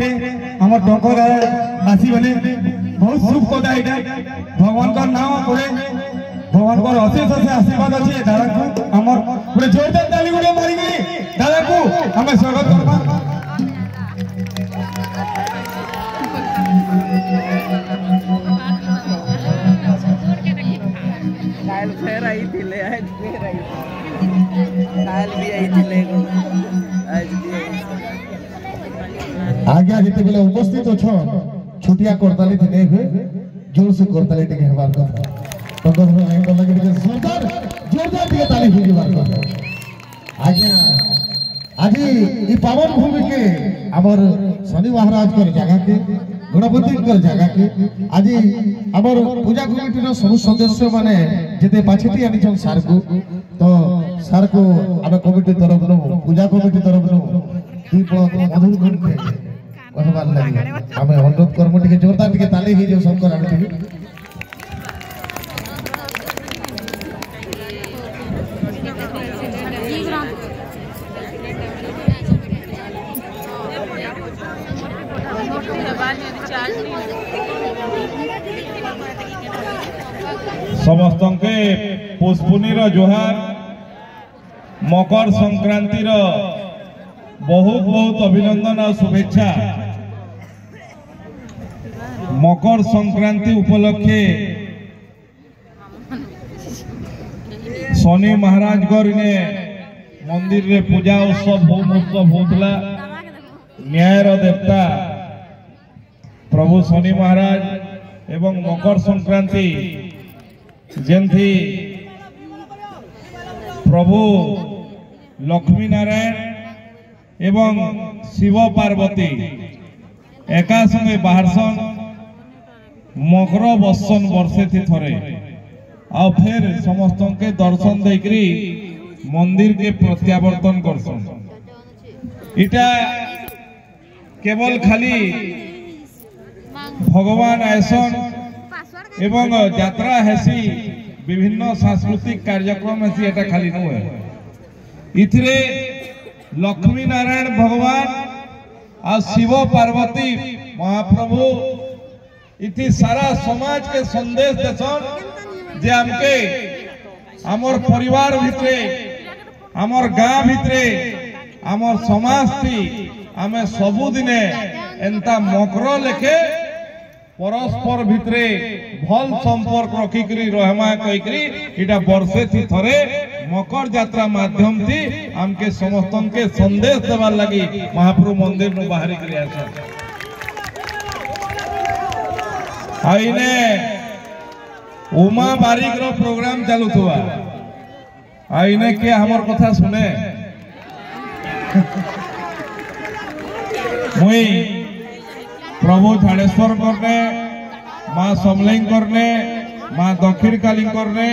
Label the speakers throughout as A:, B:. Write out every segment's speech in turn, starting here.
A: बाटे हमर टोकर आसी बने बहुत शुभ कथा एटा भगवान का नाम करे भगवान को अशेष अशेष आशीर्वाद अच्छे दादा को हमर पूरे जोरदार ताली गुड़े मारी गई दादा को हमें स्वागत करबा
B: काल फेर आई थिले आज फेर आई काल भी आई थिले आज भी
C: आगे जेते बेले उपस्थित अछो छुटिया करताली थिने हुए जोर से करताली टिके हवार करता तंदर में लाइन तो लगे टिके जोरदार जोरदार टिके ताली हुई बार करता आज्ञा आज ई पावन भूमि के हमर शनि महाराज कर जगह के गणपति कर जगह के आज हमर पूजा कमिटी रो सब सदस्य माने जेते पाछटी आनी छन सार को तो सार को आबे कमिटी तरफ नो पूजा कमिटी तरफ नो दीप मधुर गुण के कहबार लागि हमें अनुरोध करमु टिके जोरदार टिके ताली ही जो शंकर आबे टिके
D: समस्त के पुष्पुनी जोहार मकर संक्रांति बहुत बहुत अभिनंदन और शुभेच्छा मकर संक्रांति उपलक्षे शनि महाराज ने मंदिर रे पूजा उत्सव होता न्यायर देवता प्रभु शनि महाराज एवं मकर संक्रांति जेंथी प्रभु लक्ष्मी नारायण एवं शिव पार्वती एका संगे बाहरसन मकर बसन वर्षे थी थरे आ फिर समस्त के दर्शन देकरी मंदिर के प्रत्यावर्तन करसन इटा केवल खाली भगवान आयसन एवं यात्रा हेसी विभिन्न सांस्कृतिक कार्यक्रम हेसी एटा खाली नुहे इथिरे लक्ष्मी नारायण भगवान आ शिव पार्वती महाप्रभु इति सारा समाज के संदेश देसन जे हमके हमर परिवार भितरे हमर गाँ भितरे हमर समाज थी आमे सबु दिने एंता मकर लेखे परस्पर भितरे भल संपर्क रखिकरी रहमा कहिकरी इटा वर्षे थी थरे मकर यात्रा माध्यम थी हमके समस्त के संदेश देवार लगी महाप्रभु मंदिर में बाहरी करी आसा आइने उमा बारिक रो प्रोग्राम चालू थुआ आइने के हमर कथा सुने मुई प्रभु झाड़ेश्वर करने माँ समलिंग करने माँ दक्षिण काली करने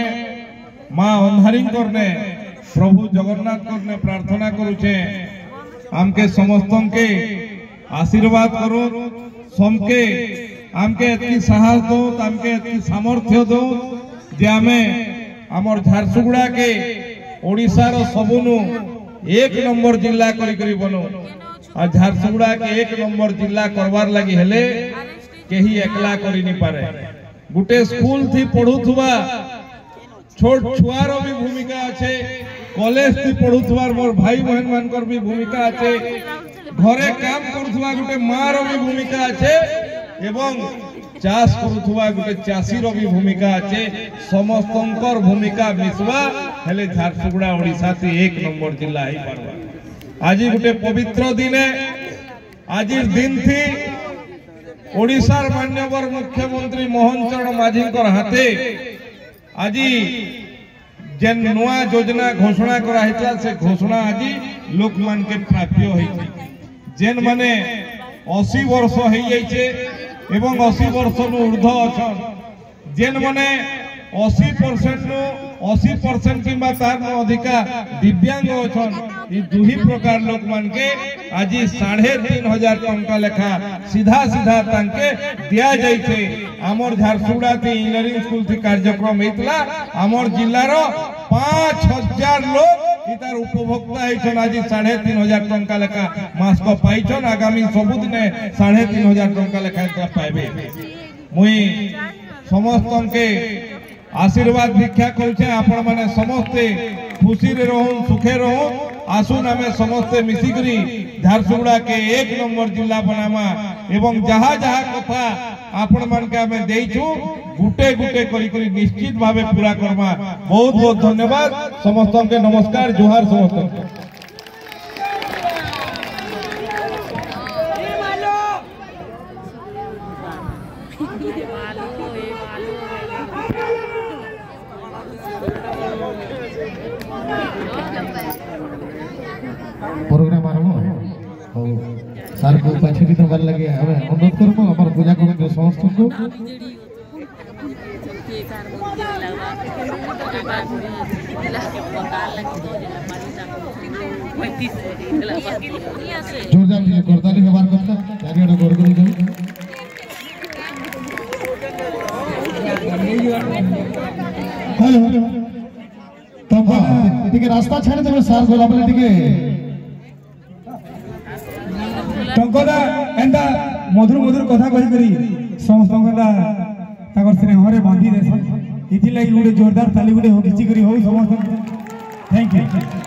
D: माँ अंधारी करने प्रभु जगन्नाथ करने प्रार्थना करुचे आमके समस्त के आशीर्वाद करो समके आमके एतकी साहस दो आमके एतकी सामर्थ्य दो जे आमे हमर झारसुगुड़ा के ओडिशा रो सबुनु एक नंबर जिला करी बनो आ झारसुगुड़ा के एक नंबर जिला करवार लगी हेले केही एकला करी नहीं पारे गुटे स्कूल थी पढ़ुथुवा छोट छुआर भी भूमिका अच्छे कॉलेज थी पढ़ुथुवार मोर भाई बहन मानकर भी भूमिका अच्छे घरे काम करुथुवा गुटे मार भी भूमिका अच्छे एवं चाष करुथुवा गुटे चाषी रो भी भूमिका अच्छे समस्तंकर भूमिका मिसवा हेले झारसुगुड़ा ओडिशा थी एक नंबर जिला ही पारवा आज गोटे पवित्र दिने आज दिन थी ओडिशार मान्यवर मुख्यमंत्री मोहन चरण माझी हाथे आज जेन नुआ योजना घोषणा करा से घोषणा आज लोक मान के प्राप्य होई जेन माने 80 वर्ष हो जाइए एवं 80 वर्ष नु ऊर्ध्व अछन जेन माने 80% किंबा तार अधिका दिव्यांग अछन ई दुही प्रकार लोक मान के आज 3500 टंका लेखा सीधा सीधा तांके दिया जाइछे हमर झारसुगुड़ा थी इंजीनियरिंग स्कूल थी कार्यक्रम हेतला हमर जिल्ला रो 5000 लोग इतार उपभोक्ता होइछन आज 3500 टंका लेखा मास को पाइछन आगामी सबुदिने 3500 टंका लेखा पाइबे मुई समस्त के आशीर्वाद भिक्षा करुछे आपण माने समस्ते खुशी रे रहूं सुखे रहूं आसुन आमे समस्ते मिसिकरी झारसुगुड़ा के 1 नंबर जिला बनामा एवं जहा जहा कथा आपण मान के आमे देइछु गुटे गुटे करी करी निश्चित भावे पूरा करमा बहुत बहुत धन्यवाद समस्त के नमस्कार जोहार समस्त
C: प्रोग्राम आरंभ और सार को पछे भी दबार लगे हमें अनुरोध करबो हमर पूजा कमिटी समस्त को जोरदार दिए करताली के बार करता चारियाडा गोरगोरी गई हेलो तब टिके रास्ता छाड़ देबे सार गोला बोले टिके
A: टंकदा एंदा मधुर मधुर कथा कहि करी समस्तंगदा ताकर स्नेहरे बांधी देसन इथि लागि गुडे जोरदार ताली गुडे हो खिची करी हो समस्त थैंक यू